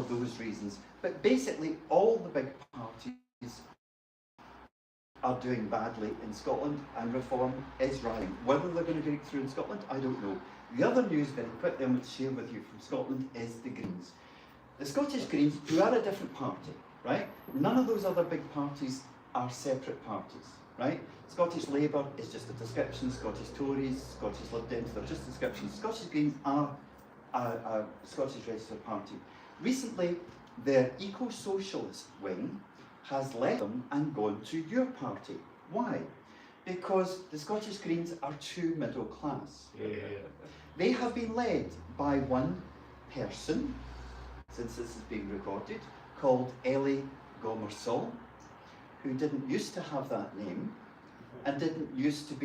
for those reasons. But basically, all the big parties are doing badly in Scotland, and reform is rising. Whether they're going to break through in Scotland, I don't know. The other news, very quickly, I'm going to share with you from Scotland, is the Greens. The Scottish Greens, who are a different party, right? None of those other big parties are separate parties, right? Scottish Labour is just a description, Scottish Tories, Scottish Lib Dems, they're just descriptions. Scottish Greens are a Scottish registered party. Recently, their eco-socialist wing has left them and gone to your party. Why? Because the Scottish Greens are too middle class. They have been led by one person, since this is being recorded, called Ellie Gomersall, who didn't used to have that name and didn't used to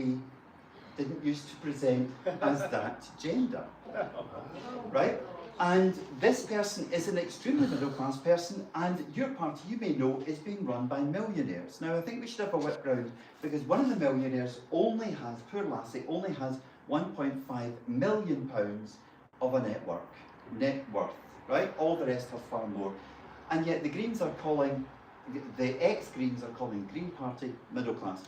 present as that gender, right? And this person is an extremely middle class person, and your party, you may know, is being run by millionaires. Now, I think we should have a whip round, because one of the millionaires only has, poor lassie, only has £1.5 million of a net worth, right? All the rest have far more. And yet the Greens are calling, the ex-Greens are calling Green Party middle class.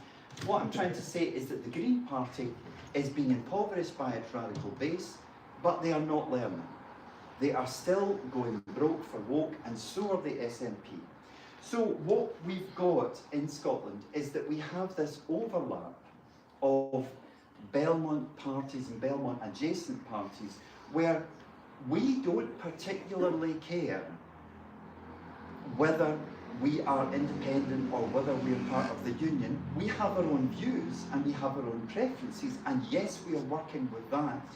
What I'm trying to say is that the Green Party is being impoverished by its radical base, but they are not learning. They are still going broke for woke, and so are the SNP. So what we've got in Scotland is that we have this overlap of Belmont parties and Belmont adjacent parties, where we don't particularly care whether we are independent or whether we're part of the union. We have our own views and we have our own preferences, and yes, we are working with that.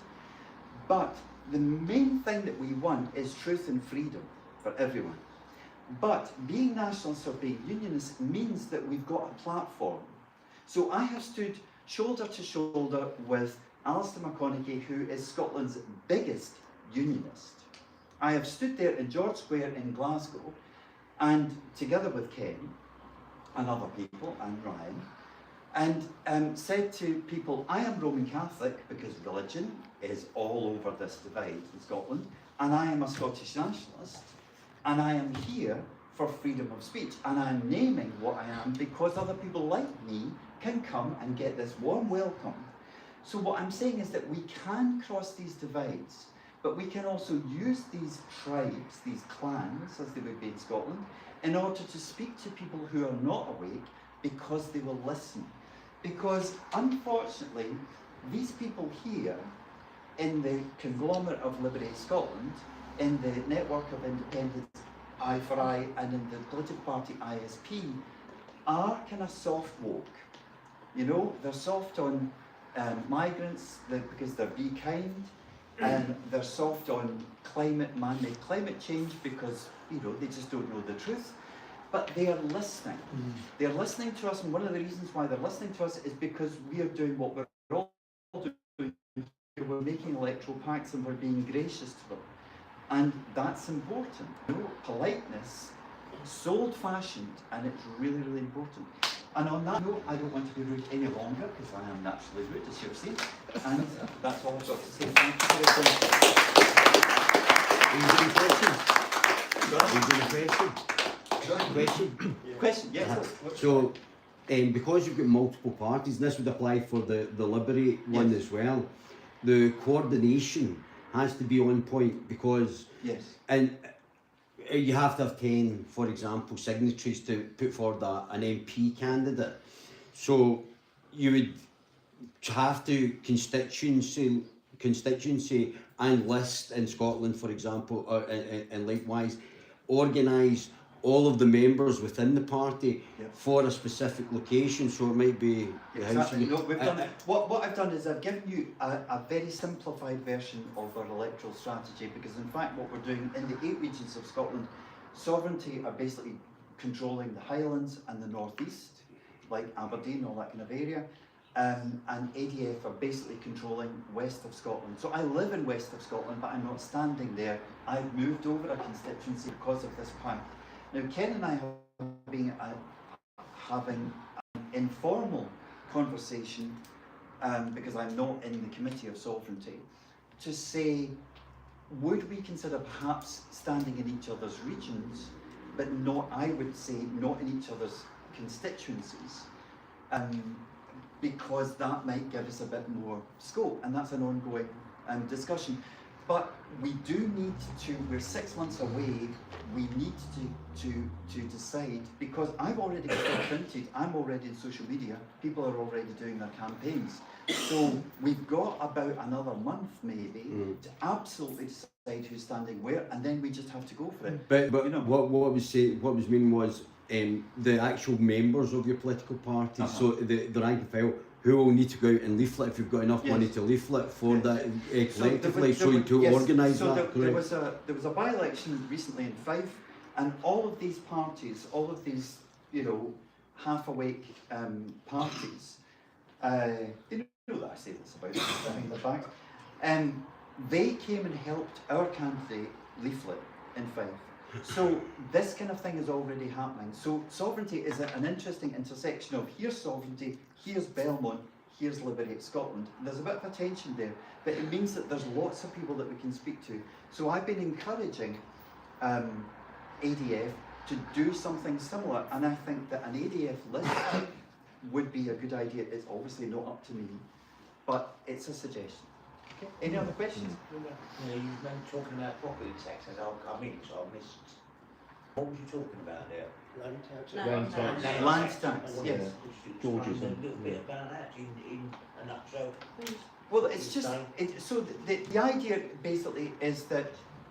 But the main thing that we want is truth and freedom for everyone. But being nationalists or being unionists means that we've got a platform. So I have stood shoulder to shoulder with Alistair McConaughey, who is Scotland's biggest unionist. I have stood there in George Square in Glasgow, and together with Ken and other people and Ryan, and said to people, I am Roman Catholic because religion is all over this divide in Scotland, and I am a Scottish nationalist, and I am here for freedom of speech, and I'm naming what I am because other people like me can come and get this warm welcome. So what I'm saying is that we can cross these divides, but we can also use these tribes, these clans, as they would be in Scotland, in order to speak to people who are not awake, because they will listen. Because unfortunately, these people here in the conglomerate of Liberate Scotland, in the network of independents Eye for Eye, and in the political party ISP, are kind of soft woke. You know, they're soft on migrants because they're be kind, and they're soft on man-made climate change because, you know, they just don't know the truth. But they are listening. They're listening to us, and one of the reasons why they're listening to us is because we are doing what we're all doing. We're making electoral pacts and we're being gracious to them. And that's important. You know, politeness, so old-fashioned, and it's really, really important. And on that note, I don't want to be rude any longer, because I am naturally rude, as you've seen. And that's all I've got to say. Thank you for your attention. Question, yes. So, because you've got multiple parties, and this would apply for the Liberate one as well, the coordination has to be on point, because and you have to have 10, for example, signatories to put forward an MP candidate. So you would have to constituency and list in Scotland, for example, and likewise organise all of the members within the party for a specific location. So it might be exactly. No, we've done it. What I've done is I've given you a very simplified version of our electoral strategy, because in fact what we're doing in the 8 regions of Scotland, sovereignty are basically controlling the Highlands and the North East, like Aberdeen, all that kind of area, and ADF are basically controlling west of Scotland. So I live in west of Scotland, but I'm not standing there. I've moved over a constituency because of this pact. Now, Ken and I have been having an informal conversation, because I'm not in the Committee of Sovereignty, to say would we consider perhaps standing in each other's regions, but not, I would say, not in each other's constituencies, because that might give us a bit more scope, and that's an ongoing discussion. But we do need to, we're 6 months away, we need to decide, because I've already got it printed, I'm already in social media, people are already doing their campaigns. So we've got about another month maybe to absolutely decide who's standing where, and then we just have to go for it. But you know, what I was saying, what was meaning was the actual members of your political parties, so the rank and file, who will need to go out and leaflet if you've got enough money to leaflet for that collectively, to organise that. There was a by-election recently in Fife, and all of these parties, all of these, you know, half-awake parties, you know that I say this about behind the back, they came and helped our candidate leaflet in Fife. So this kind of thing is already happening. So sovereignty is an interesting intersection of here's sovereignty, here's Belmont, here's Liberate Scotland. There's a bit of a tension there, but it means that there's lots of people that we can speak to. So I've been encouraging ADF to do something similar, and I think that an ADF list would be a good idea. It's obviously not up to me, but it's a suggestion. Okay. Any other questions? Yeah, you've been talking about property taxes. I mean, so I missed. What was you talking about there? Land tax. Land tax, yes. George's. A little bit about that in a nutshell. Well, it's just, so the idea basically is that,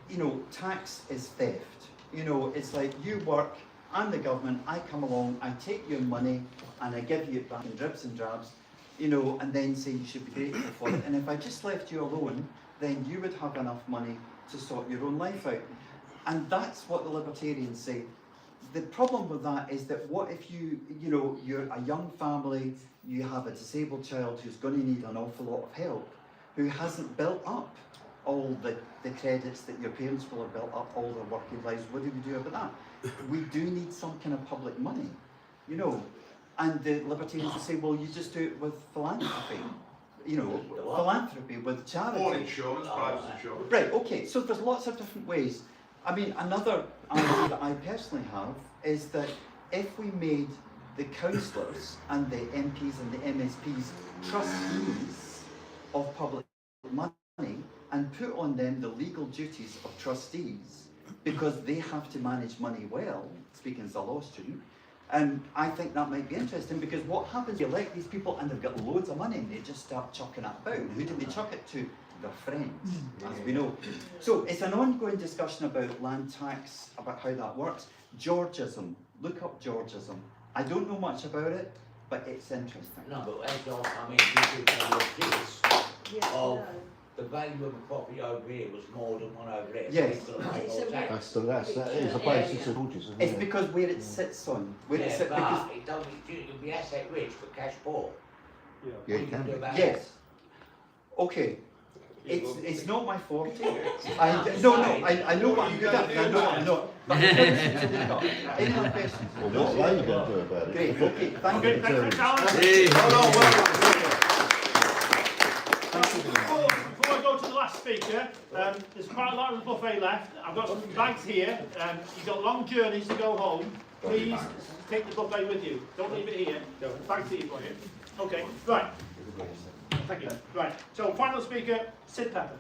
you know, tax is theft. You know, it's like you work, I'm the government, I come along, I take your money and I give you it back in dribs and drabs, you know, and then say you should be grateful for it. And if I just left you alone, then you would have enough money to sort your own life out. And that's what the libertarians say. The problem with that is that what if you know, you're a young family, you have a disabled child who's going to need an awful lot of help, who hasn't built up all the credits that your parents will have built up all their working lives. What do we do about that? We do need some kind of public money, you know. And the libertarians will say, well, you just do it with philanthropy, you know, philanthropy with charity. Or insurance, private insurance. Right, okay, so there's lots of different ways. I mean, another idea that I personally have is that if we made the councillors and the MPs and the MSPs trustees of public money and put on them the legal duties of trustees, because they have to manage money well, speaking as a law student, and I think that might be interesting, because what happens, you elect these people and they've got loads of money and they just start chucking it about. Who do they chuck it to? Their friends, as we know. So it's an ongoing discussion about land tax, about how that works. Georgism, look up Georgism. I don't know much about it, but it's interesting. No, but as I mean, you could tell us this of the value of a property over here was more than one over there. Yes. So it's That's that is the basis of George's, isn't It's it? because where it sits on, where it sits, but because it doesn't, you can be asset rich but cash poor. Yeah, you can be. yes, okay. It's not my forte. I know what I'm good at. I know what I'm not. But any other questions? Well, what are you going to do about it? Great. Okay. Thank you. Before I go to the last speaker, there's quite a lot of the buffet left. I've got some bags here. You've got long journeys to go home. Please take the buffet with you. Don't leave it here. Bags here for you. Okay, right. Thank you. Right, so final speaker, Sid Pepper.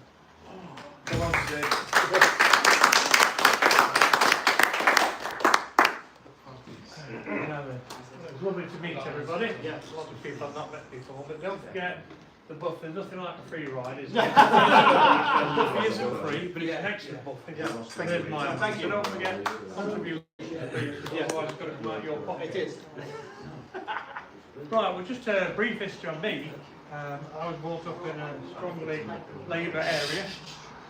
Come on, Sid. It's lovely to meet everybody. Yeah, a lot of people I've not met before, but don't forget the buffet. Nothing like a free ride, is it? The buffet isn't free, but it's an extra buffet. Yeah, There's mine. Thank you. Don't forget, contribute. Otherwise, it's got to come out of your pocket. It is. Right, well, just a brief history on me. I was brought up in a strongly Labour area.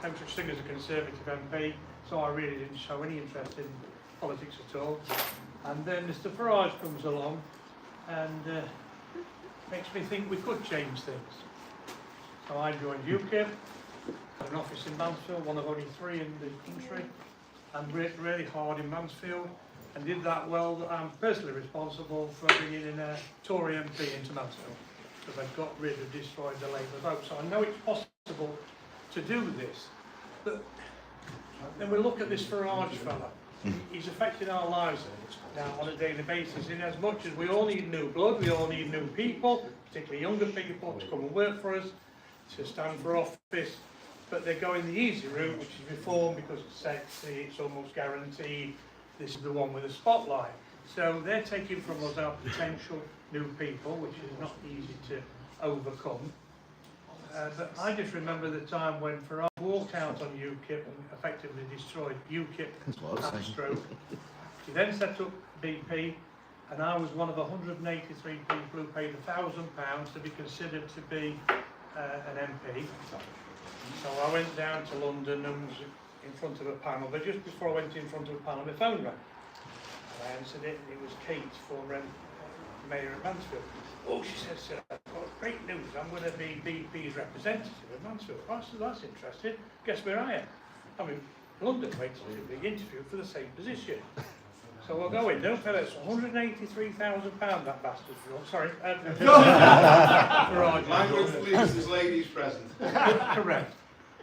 No such thing as a Conservative MP, so I really didn't show any interest in politics at all. And then Mr Farage comes along and makes me think we could change things. So I joined UKIP, got an office in Mansfield, one of only 3 in the country, and worked really hard in Mansfield and did that well that I'm personally responsible for bringing in a Tory MP into Mansfield, because they've got rid of, destroyed the Labour vote. So I know it's possible to do this. But then we look at this Farage fella. He's affecting our lives now on a daily basis, in as much as we all need new blood, we all need new people, particularly younger people, to come and work for us, to stand for office, but they're going the easy route, which is reform, because it's sexy, it's almost guaranteed, this is the one with the spotlight. So they're taking from us our potential new people, which is not easy to overcome. But I just remember the time when Farage walked out on UKIP and effectively destroyed UKIP at stroke. He then set up BP, and I was one of 183 people who paid £1,000 to be considered to be an MP. So I went down to London and was in front of a panel, but just before I went in front of a panel, my phone rang. And I answered it, and it was Kate, former Mayor of Mansfield. Oh, she said, sir, I've got great news. I'm going to be BP's representative of Mansfield. I said, that's interesting. Guess where I am? I'm in London waiting to be interviewed for the same position. So I'll go in. Don't tell us, £183,000 that bastard. Sorry. Language please, this lady's present. Correct.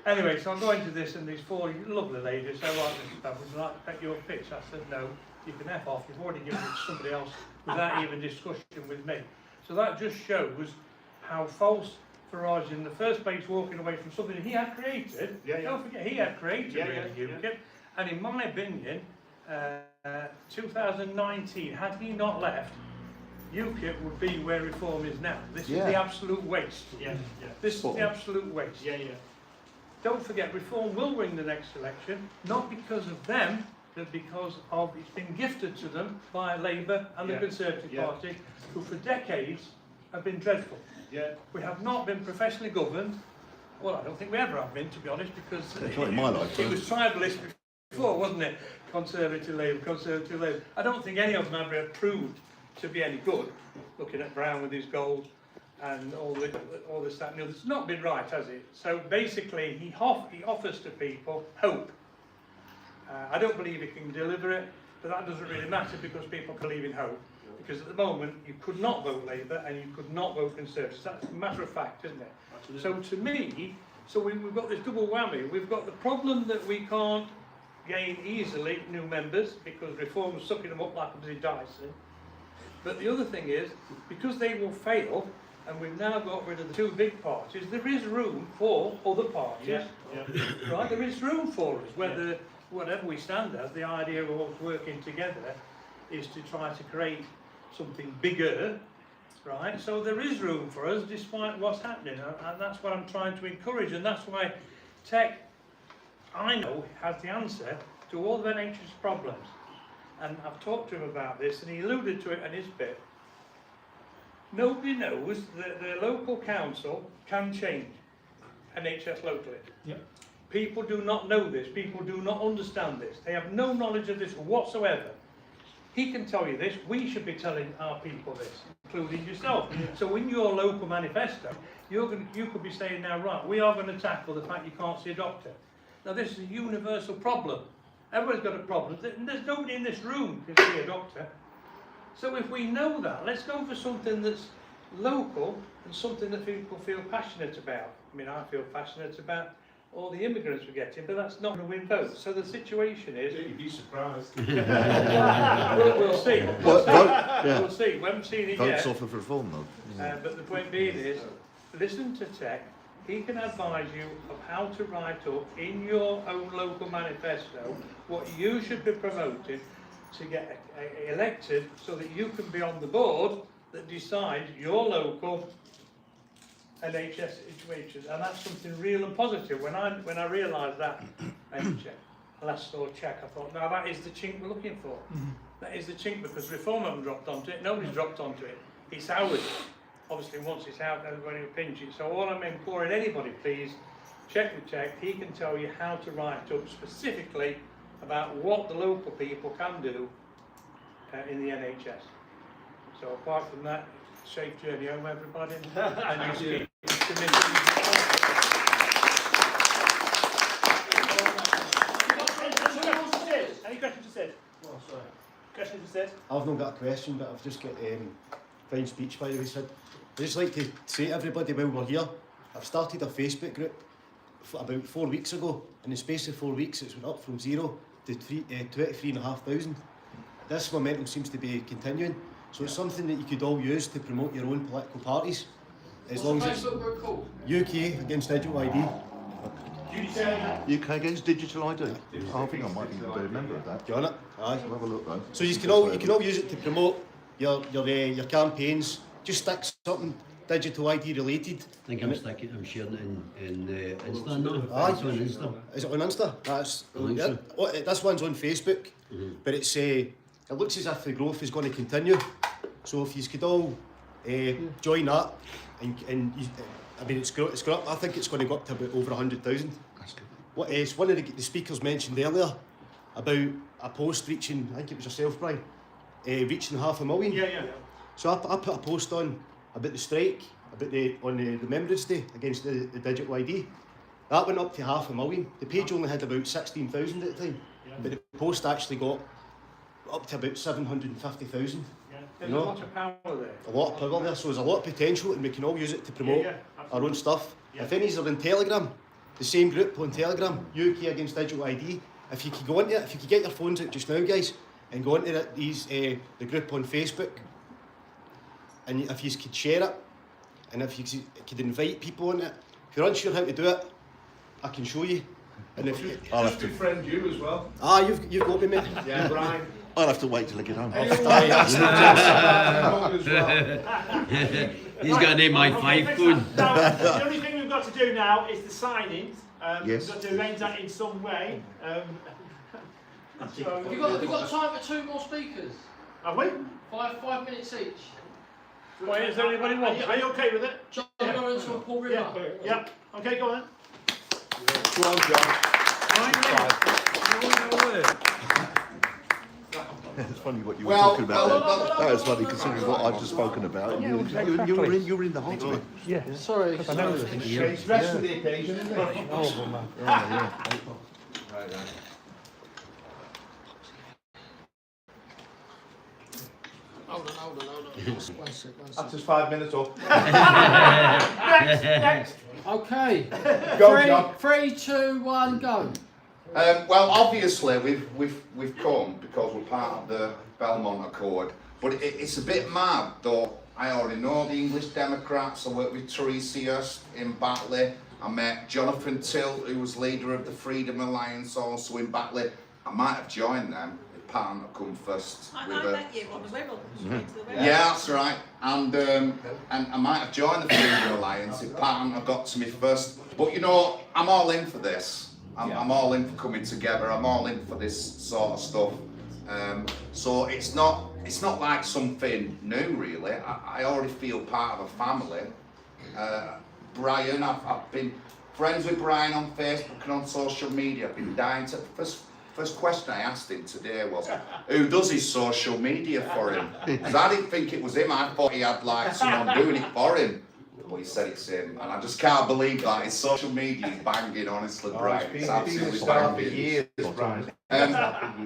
Anyway, so I'm going to this, and these four lovely ladies say, right, Mr. Staff, would you like to take your pitch? I said, no, you can F off. You've already given it to somebody else without even discussion with me. So that just shows how false Farage in the first place, walking away from something he had created. Don't forget, he had created UKIP. And in my opinion, 2019, had he not left, UKIP would be where reform is now. This is the absolute waste. This is the absolute waste. Don't forget, reform will win the next election, not because of them, but because of it's been gifted to them by Labour and the Conservative Party, who for decades have been dreadful. We have not been professionally governed. Well, I don't think we ever have been, to be honest, because Not in my life, it was tribalist before, wasn't it? Conservative Labour, Conservative Labour. I don't think any of them ever proved to be any good. Looking at Brown with his gold and all this, that, and the other. It's not been right, has it? So basically, he offers to people hope. I don't believe he can deliver it, but that doesn't really matter because people believe in hope. Because at the moment, you could not vote Labour and you could not vote Conservative. That's a matter of fact, isn't it? Absolutely. So to me, we've got this double whammy. We've got the problem that we can't gain easily new members because reform is sucking them up like a bloody Dyson. But the other thing is, because they will fail, and we've now got rid of the two big parties, there is room for other parties. Right? There is room for us, whether whatever we stand as, the idea of us working together is to try to create something bigger, right? So there is room for us despite what's happening, and that's what I'm trying to encourage, and that's why tech, I know, has the answer to all of NHS problems. And I've talked to him about this, and he alluded to it in his bit. Nobody knows that the local council can change NHS locally. People do not know this, people do not understand this, they have no knowledge of this whatsoever. He can tell you this, we should be telling our people this, including yourself. So in your local manifesto, you could be saying now, right, we are going to tackle the fact you can't see a doctor. Now this is a universal problem. Everybody's got a problem. There's nobody in this room who can see a doctor. So if we know that, let's go for something that's local and something that people feel passionate about. I mean, I feel passionate about all the immigrants we're getting, but that's not going to win votes. So the situation is... You'd be surprised. we'll see. We'll see. We haven't seen it yet. Votes offer for reform, though. But the point being is, listen to Tech. He can advise you of how to write up in your own local manifesto what you should be promoting to get elected so that you can be on the board that decides your local NHS situations, and that's something real and positive. When I realised that, last saw check, I thought, now that is the chink we're looking for. That is the chink, because reform haven't dropped onto it. Nobody's dropped onto it. It's ours. Obviously, once it's out, everybody will pinch it. So all I'm imploring anybody, please check with Tech. He can tell you how to write up specifically about what the local people can do in the NHS. So apart from that, safe journey home, everybody, and you keep committed. Any questions to said? Oh, sorry. Questions to said? I've not got a question, but I've just got fine speech by the way said. I'd just like to say to everybody while we're here, I've started a Facebook group about 4 weeks ago. In the space of 4 weeks, it's went up from 0 to 23,500. This momentum seems to be continuing. So it's something that you could all use to promote your own political parties. As long as it's UK against digital ID. UK against digital ID. I think I might be a member of that. Do you want it? Aye. I'll have a look though. So you can all use it to promote your campaigns. Just stick something digital ID related. I think I'm sharing it in Insta now. Aye. It's on Insta. Is it on Insta? That's I think so. this one's on Facebook, but it's it looks as if the growth is going to continue. So if you could all join that, and I mean it's got up, I think it's going to go up to about over 100,000. That's good. What is one of the speakers mentioned earlier about a post reaching? I think it was yourself, Brian, reaching 500,000. Yeah. So I put a post on about the strike, about the Remembrance Day against the digital ID. That went up to 500,000. The page only had about 16,000 at the time, but the post actually got up to about 750,000. There's You know? a lot of power there. A lot of power there, so there's a lot of potential, and we can all use it to promote our own stuff. Yeah. If any are in Telegram, the same group on Telegram, UK against digital ID. If you could go into it, if you could get your phones out just now, guys, and go into the group on Facebook, and if you could share it, and if you could invite people on it. If you're unsure how to do it, I can show you. And if you, I'll have to. Befriend you as well. you've got me, mate. Yeah, Brian. I'll have to wait till I get home. Aye, that's As well. He's got an MI5 phone. Now, the only thing we've got to do now is the sign-ins. Yes. We've got to arrange that in some way. So, Have you got time for 2 more speakers? have we? 5 minutes each. Wait, is there anybody want? Are you okay with it? John Lawrence or Paul River? Yeah. Okay, go on then. Go on, John. It's funny what you were talking about. That was funny considering what I've just spoken about. You were in the heart of it. Sorry. It's dressed for the occasion, isn't it? Hold on. One sec. That's just 5 minutes up. Next. Okay. Go, John. 3, 2, 1, go. Well, obviously we've come because we're part of the Belmont Accord, but it's a bit mad though. I already know the English Democrats. I worked with Tiresias in Batley. I met Jonathan Till, who was leader of the Freedom Alliance, also in Batley. I might have joined them if Patton had come first. I met you on the Wirral. Yeah, that's right. And I might have joined the Freedom Alliance if Patton had got to me first. But you know, I'm all in for this. I'm all in for coming together. I'm all in for this sort of stuff. So it's not like something new, really. I already feel part of a family. Brian, I've been friends with Brian on Facebook and on social media. I've been dying to. First question I asked him today was, who does his social media for him? Because I didn't think it was him. I thought he had like someone doing it for him. But he said it's him, and I just can't believe that. His social media is banging, honestly, Brian. It's absolutely banging.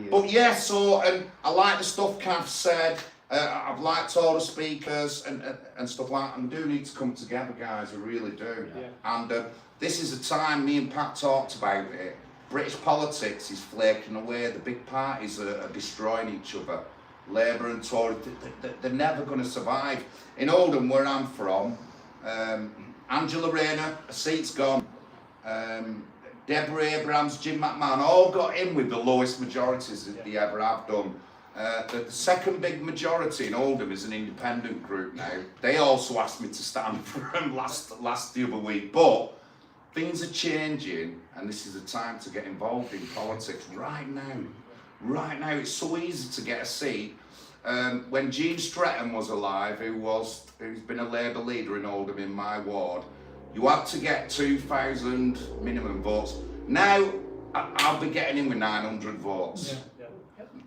But yeah, so, and I like the stuff Kath said. I've liked all the speakers and stuff like that. And we do need to come together, guys, we really do. Yeah. And this is a time, me and Pat talked about it. British politics is flaking away. The big parties are destroying each other. Labour and Tory, they're never going to survive. In Oldham, where I'm from, Angela Rayner, a seat's gone. Deborah Abrams, Jim McMahon, all got in with the lowest majorities that they ever have done. The second big majority in Oldham is an independent group now. They also asked me to stand for them last the other week, but things are changing, and this is a time to get involved in politics right now. Right now, it's so easy to get a seat. When Jean Stretton was alive, who's been a Labour leader in Oldham in my ward, you had to get 2,000 minimum votes. Now, I'll be getting in with 900 votes. Yeah.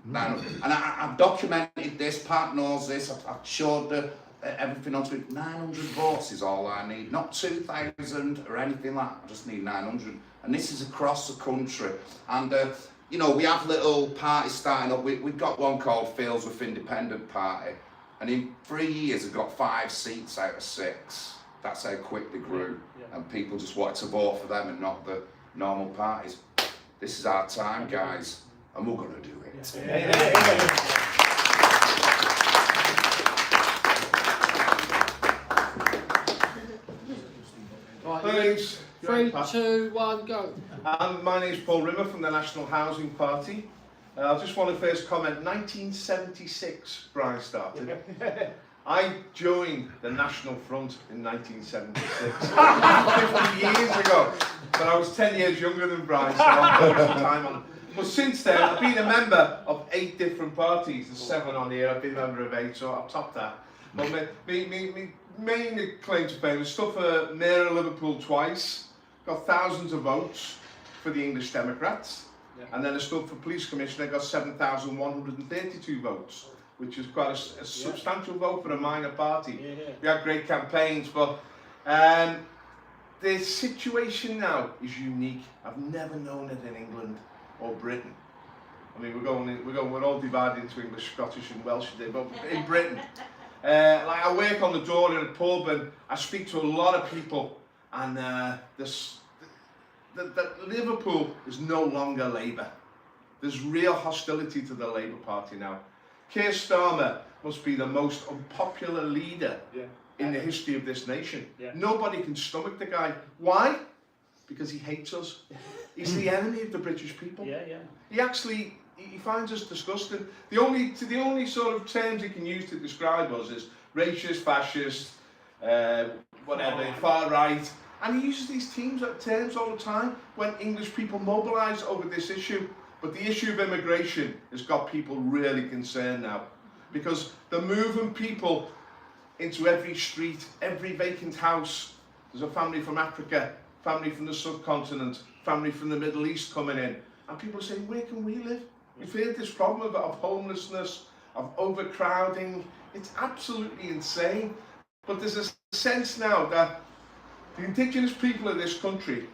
900. And I've documented this, Pat knows this, I've showed everything on Twitter. 900 votes is all I need, not 2,000 or anything like that, I just need 900. And this is across the country. And you know, we have little parties starting up. We've got one called Failsworth Independent Party, and in 3 years I've got 5 seats out of 6. That's how quick they grew, and people just wanted to vote for them and not the normal parties. This is our time, guys, and we're going to do it. Right, 3, 2, 1, go. My name's Paul Rimmer from the National Housing Party. I just want to first comment, 1976 Brian started. I joined the National Front in 1976, 50 years ago, but I was 10 years younger than Brian, so I'll put some time on it. But since then, I've been a member of 8 different parties. There's 7 on here, I've been a member of 8, so I've topped that. But my main claim to fame is stuff for Mayor of Liverpool twice, got thousands of votes for the English Democrats, and then I stood for Police Commissioner, got 7,132 votes, which is quite a substantial vote for a minor party. We had great campaigns, but the situation now is unique. I've never known it in England or Britain. I mean, we're all divided into English, Scottish, and Welsh today, but in Britain, like I work on the door in a pub, and I speak to a lot of people, and Liverpool is no longer Labour. There's real hostility to the Labour Party now. Keir Starmer must be the most unpopular leader in the history of this nation. Nobody can stomach the guy. Why? Because he hates us. He's the enemy of the British people. He finds us disgusting. The only sort of terms he can use to describe us is racist, fascist, whatever, far right. And he uses these terms all the time when English people mobilise over this issue. But the issue of immigration has got people really concerned now, because they're moving people into every street, every vacant house. There's a family from Africa, family from the subcontinent, family from the Middle East coming in. And people are saying, where can we live? We've heard this problem of homelessness, of overcrowding. It's absolutely insane. But there's a sense now that the indigenous people of this country,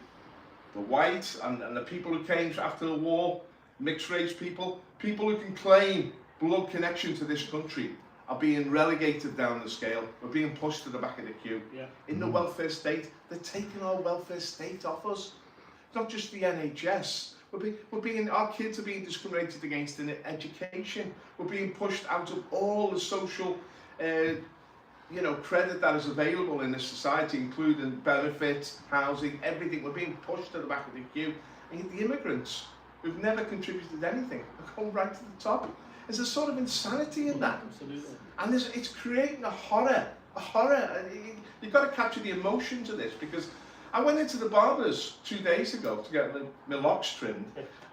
the white and the people who came after the war, mixed race people who can claim blood connection to this country, are being relegated down the scale. We're being pushed to the back of the queue. In the welfare state, they're taking our welfare state off us. Not just the NHS. Our kids are being discriminated against in education. We're being pushed out of all the social credit that is available in this society, including benefits, housing, everything. We're being pushed to the back of the queue. And the immigrants, who've never contributed anything, are going right to the top. There's a sort of insanity in that. Absolutely. And it's creating a horror. You've got to capture the emotion to this, because I went into the barber's 2 days ago to get my locks trimmed,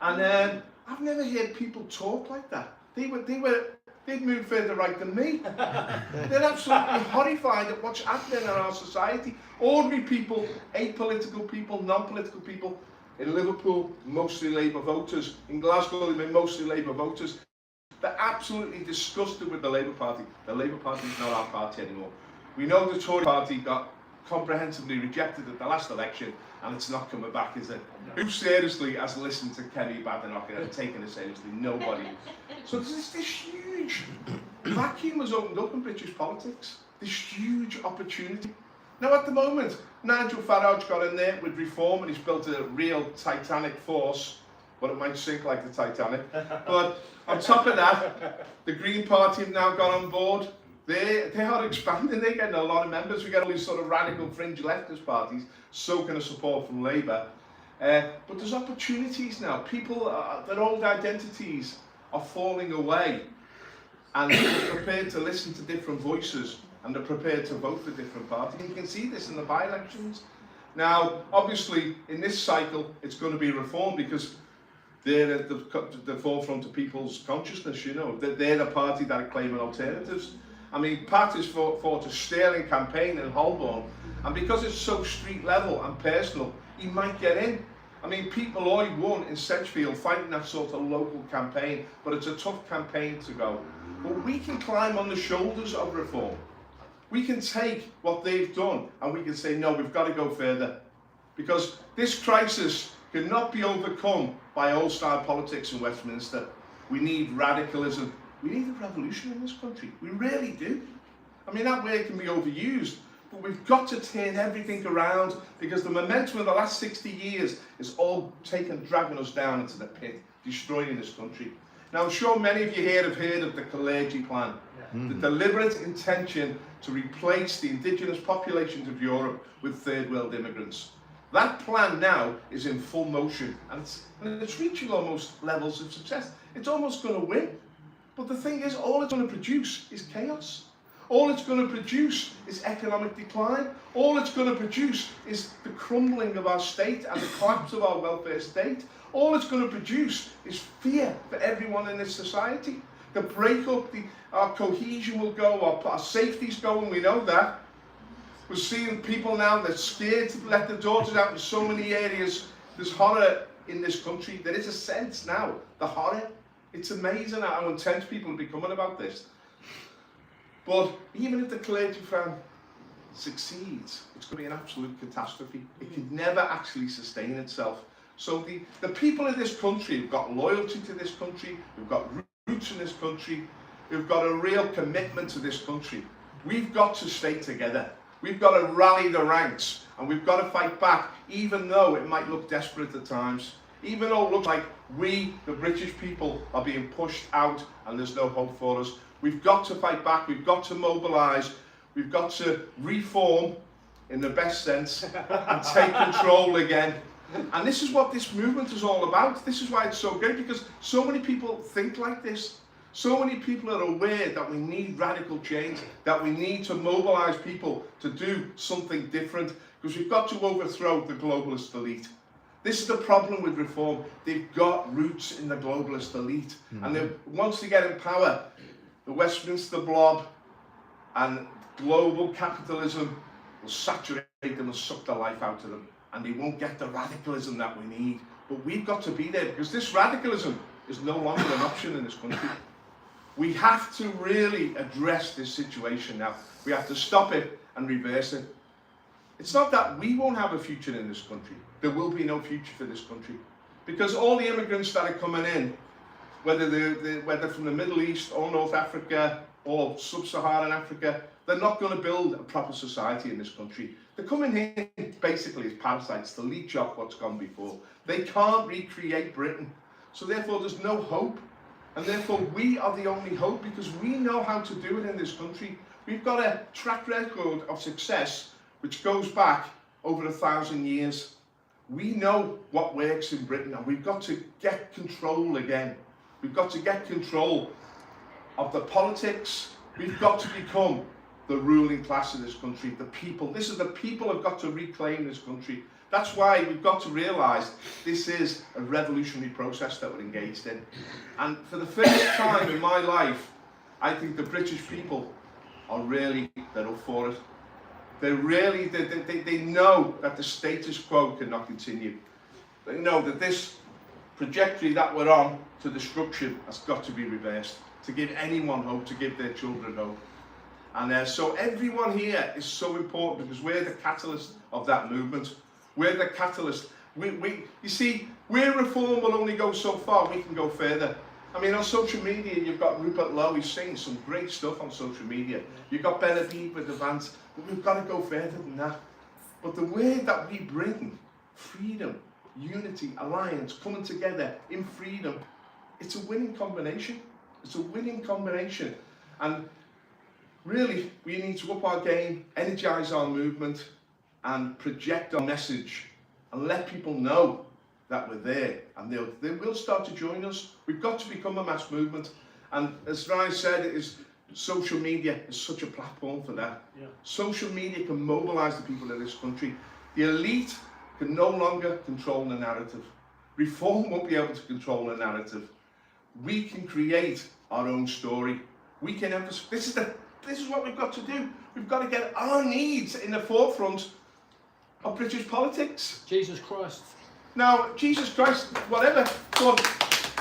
and I've never heard people talk like that. They'd moved further right than me. They're absolutely horrified at what's happening in our society. Ordinary people, apolitical people, non-political people. In Liverpool, mostly Labour voters. In Glasgow, they've been mostly Labour voters. They're absolutely disgusted with the Labour Party. The Labour Party is not our party anymore. We know the Tory Party got comprehensively rejected at the last election, and it's not coming back, is it? Who seriously has listened to Kenny Badenoch and taken it seriously? Nobody. So there's this huge vacuum has opened up in British politics. This huge opportunity. Now at the moment, Nigel Farage got in there with reform, and he's built a real Titanic force, but it might sink like the Titanic. But on top of that, the Green Party have now got on board. They are expanding, they're getting a lot of members. We get all these sort of radical fringe leftist parties soaking the support from Labour. But there's opportunities now. People, their old identities are falling away, and they're prepared to listen to different voices, and they're prepared to vote for different parties. You can see this in the by-elections. Now, obviously, in this cycle, it's going to be reform, because they're at the forefront of people's consciousness, They're the party that are claiming alternatives. I mean, Pat has fought a sterling campaign in Holborn, and because it's so street level and personal, he might get in. I mean, Pete Malloy won in Sedgefield fighting that sort of local campaign, but it's a tough campaign to go. But we can climb on the shoulders of reform. We can take what they've done and we can say, no, we've got to go further. Because this crisis cannot be overcome by old-style politics in Westminster. We need radicalism. We need a revolution in this country. We really do. I mean, that word can be overused, But we've got to turn everything around, because the momentum of the last 60 years is all dragging us down into the pit, destroying this country. Now, I'm sure many of you here have heard of the Clergy Plan, the deliberate intention to replace the indigenous populations of Europe with third world immigrants. That plan now is in full motion, and it's reaching almost levels of success. It's almost going to win. But the thing is, all it's going to produce is chaos. All it's going to produce is economic decline. All it's going to produce is the crumbling of our state and the collapse of our welfare state. All it's going to produce is fear for everyone in this society. The breakup, our cohesion will go, our safety's going, we know that. We're seeing people now that are scared to let their daughters out in so many areas. There's horror in this country. There is a sense now, the horror. It's amazing how intense people are becoming about this. But even if the Clergy Plan succeeds, it's going to be an absolute catastrophe. It can never actually sustain itself. So the people in this country who've got loyalty to this country, who've got roots in this country, who've got a real commitment to this country, we've got to stay together. We've got to rally the ranks, and we've got to fight back, even though it might look desperate at times. Even though it looks like we, the British people, are being pushed out and there's no hope for us. We've got to fight back, we've got to mobilise, we've got to reform, in the best sense, and take control again. And this is what this movement is all about. This is why it's so great, because so many people think like this. So many people are aware that we need radical change, that we need to mobilise people to do something different, because we've got to overthrow the globalist elite. This is the problem with reform. They've got roots in the globalist elite. And once they get in power, the Westminster blob and global capitalism will saturate them and suck the life out of them. And they won't get the radicalism that we need. But we've got to be there, because this radicalism is no longer an option in this country. We have to really address this situation now. We have to stop it and reverse it. It's not that we won't have a future in this country. There will be no future for this country. Because all the immigrants that are coming in, whether from the Middle East or North Africa or Sub-Saharan Africa, they're not going to build a proper society in this country. They're coming here basically as parasites to leech off what's gone before. They can't recreate Britain. So therefore there's no hope. And therefore we are the only hope, because we know how to do it in this country. We've got a track record of success which goes back over 1,000 years. We know what works in Britain, and we've got to get control again. We've got to get control of the politics. We've got to become the ruling class of this country, the people. This is the people who've got to reclaim this country. That's why we've got to realise this is a revolutionary process that we're engaged in. And for the first time in my life, I think the British people are really, they're up for it. They know that the status quo cannot continue. They know that this trajectory that we're on to destruction has got to be reversed, to give anyone hope, to give their children hope. And so everyone here is so important, because we're the catalyst of that movement. We're the catalyst. You see, where reform will only go so far, we can go further. I mean, on social media, you've got Rupert Lowe, he's saying some great stuff on social media. You've got Benedict with Advance, but we've got to go further than that. But the way that we bring freedom, unity, alliance, coming together in freedom, it's a winning combination. It's a winning combination. And really, we need to up our game, energise our movement, and project our message, and let people know that we're there, and they will start to join us. We've got to become a mass movement, and as Ryan said, social media is such a platform for that. Yeah. Social media can mobilise the people of this country. The elite can no longer control the narrative. Reform won't be able to control the narrative. We can create our own story. We can emphasize. This is what we've got to do. We've got to get our needs in the forefront of British politics. Jesus Christ. Now, Jesus Christ, whatever.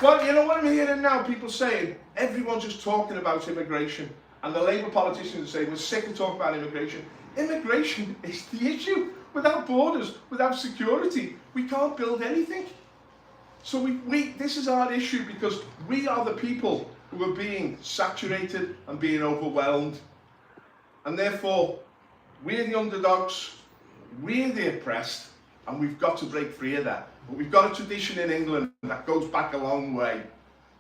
Well, you know what I'm hearing now? People saying everyone's just talking about immigration, and the Labour politicians are saying we're sick of talking about immigration. Immigration is the issue. Without borders, without security, we can't build anything. So this is our issue, because we are the people who are being saturated and being overwhelmed, and therefore We're the underdogs, we're the oppressed, and we've got to break free of that. But we've got a tradition in England that goes back a long way.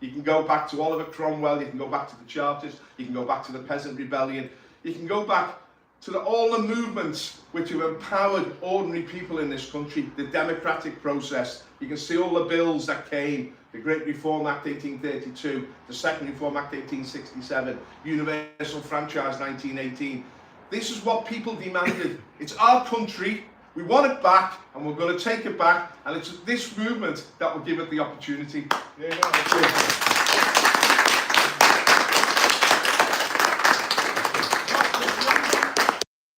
You can go back to Oliver Cromwell, you can go back to the Chartists, you can go back to the Peasant Rebellion, you can go back to all the movements which have empowered ordinary people in this country, the democratic process. You can see all the bills that came, the Great Reform Act 1832, the Second Reform Act 1867, Universal Franchise 1918. This is what people demanded. It's our country, we want it back, and we're going to take it back, and it's this movement that will give it the opportunity. There you go.